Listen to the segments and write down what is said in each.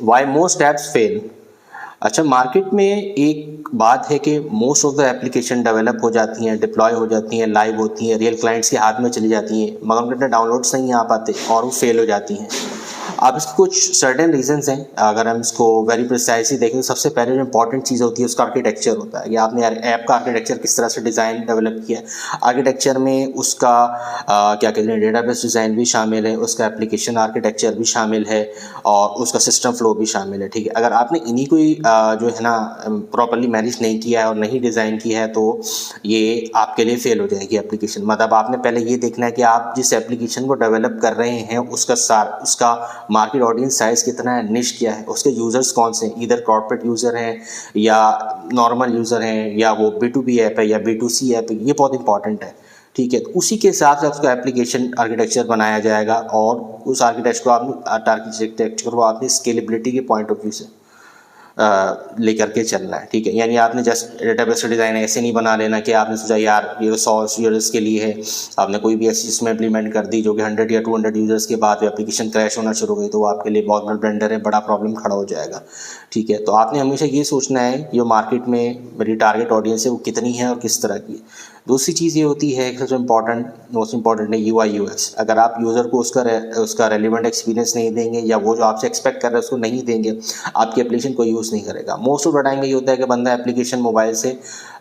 Why most apps fail. अच्छा, market में एक बात है कि most of the application develop हो जाती हैं, डिप्लॉय हो जाती हैं, लाइव होती हैं, रियल क्लाइंट्स के हाथ में चली जाती हैं, मगर उनके डाउनलोड्स नहीं आ पाते और वो फेल हो जाती हैं। अब इसके कुछ सर्टेन रीजंस हैं। अगर हम इसको वेरी प्रिसाइसली देखें तो सबसे पहले जो इंपॉर्टेंट चीज़ होती है उसका आर्किटेक्चर होता है कि आपने ऐप का आर्किटेक्चर किस तरह से डिज़ाइन डेवलप किया है। आर्किटेक्चर में उसका क्या कहते हैं, डेटाबेस डिज़ाइन भी शामिल है, उसका एप्लीकेशन आर्किटेक्चर भी शामिल है और उसका सिस्टम फ्लो भी शामिल है। ठीक है, अगर आपने इन्हीं को ही जो है ना प्रॉपरली मैनेज नहीं किया है और नहीं डिज़ाइन किया है तो ये आपके लिए फेल हो जाएगी एप्लीकेशन। मतलब आपने पहले ये देखना है कि आप जिस एप्लीकेशन को डेवलप कर रहे हैं उसका मार्केट ऑडियंस साइज़ कितना है, निश क्या है, उसके यूज़र्स कौन से हैं, इधर कॉर्पोरेट यूज़र हैं या नॉर्मल यूज़र हैं या वो B2B ऐप है या B2C ऐप है, ये बहुत इंपॉर्टेंट है। ठीक है, तो उसी के हिसाब से उसका एप्लीकेशन आर्किटेक्चर बनाया जाएगा और उस आर्किटेक्चर को आपने स्केलेबिलिटी के पॉइंट ऑफ व्यू से लेकर के चलना है। ठीक है, यानी आपने जस्ट डेटाबेस डिज़ाइन ऐसे नहीं बना लेना कि आपने सोचा यार ये 100 यूज़र्स के लिए है, आपने कोई भी ऐसी सिस्टम इम्प्लीमेंट कर दी जो कि 100 या 200 यूज़र्स के बाद एप्लीकेशन क्रैश होना शुरू हो गई तो वो आपके लिए बहुत बड़ा ब्लेंडर है, बड़ा प्रॉब्लम खड़ा हो जाएगा। ठीक है, तो आपने हमेशा ये सोचना है कि जो मार्केट में मेरी टारगेट ऑडियंस है वो कितनी है और किस तरह की है। दूसरी चीज़ ये होती है सबसे मोस्ट इम्पॉर्टेंट है UI/UX। अगर आप यूज़र को उसका रेलिवेंट एक्सपीरियंस नहीं देंगे या वो जो आपसे एक्सपेक्ट कर रहे हैं उसको नहीं देंगे, आपकी एप्लीकेशन को यूज़ नहीं करेगा। मोस्ट ऑफ द टाइम ये होता है कि बंदा एप्लीकेशन मोबाइल से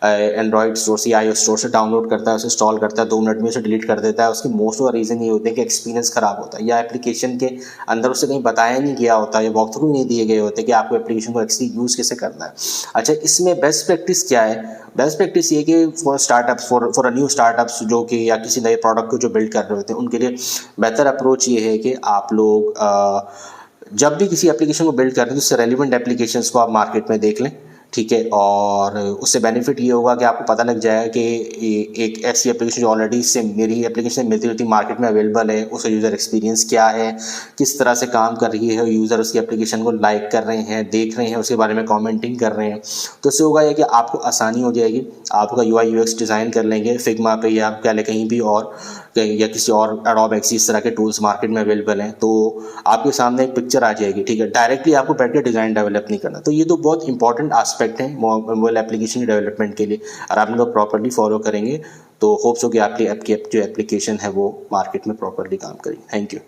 एंड्रॉइड स्टोर से iOS स्टोर से डाउनलोड करता है, उसे इंस्टॉल करता है, 2 मिनट में उसे डिलीट कर देता है। उसकी मोस्ट ऑफ द रीज़न ये होते हैं कि एक्सपीरियंस ख़राब होता है या एप्लीकेशन के अंदर उसे कहीं बताया नहीं गया होता या वॉक थ्रू नहीं दिए गए होते कि आपको एप्लीकेशन को एक्चुअली यूज़ कैसे करना है। अच्छा, इसमें बेस्ट प्रैक्टिस क्या है? बेस्ट प्रैक्टिस ये कि फॉर न्यू स्टार्टअप्स जो कि या किसी नए प्रोडक्ट को जो बिल्ड कर रहे होते हैं उनके लिए बेहतर अप्रोच ये है कि आप लोग जब भी किसी एप्लीकेशन को बिल्ड कर रहे हैं तो उससे रेलिवेंट एप्लीकेशंस को आप मार्केट में देख लें। ठीक है, और उससे बेनिफिट ये होगा कि आपको पता लग जाएगा कि एक ऐसी एप्लीकेशन जो ऑलरेडी इससे मेरी एप्लीकेशन मिलती जुलती मार्केट में अवेलेबल है, उसका यूज़र एक्सपीरियंस क्या है, किस तरह से काम कर रही है, यूज़र उसकी एप्लीकेशन को लाइक कर रहे हैं, देख रहे हैं, उसके बारे में कमेंटिंग कर रहे हैं। तो इससे होगा ये कि आपको आसानी हो जाएगी, आपका UI/UX डिज़ाइन कर लेंगे फिग्मा पे या क्या कहीं भी और या किसी और एडोब एक्स इस तरह के टूल्स मार्केट में अवेलेबल हैं, तो आपके सामने एक पिक्चर आ जाएगी। ठीक है, डायरेक्टली आपको बैठ के डिज़ाइन डेवलप नहीं करना। तो ये तो बहुत इंपॉर्टेंट एस्पेक्ट है मोबाइल एप्लीकेशन डेवलपमेंट के लिए, और आप इनको प्रॉपर्ली फॉलो करेंगे तो होप्स हो कि आपकी जो एप्लीकेशन है वो मार्केट में प्रॉपर्ली काम करेगी। Thank you.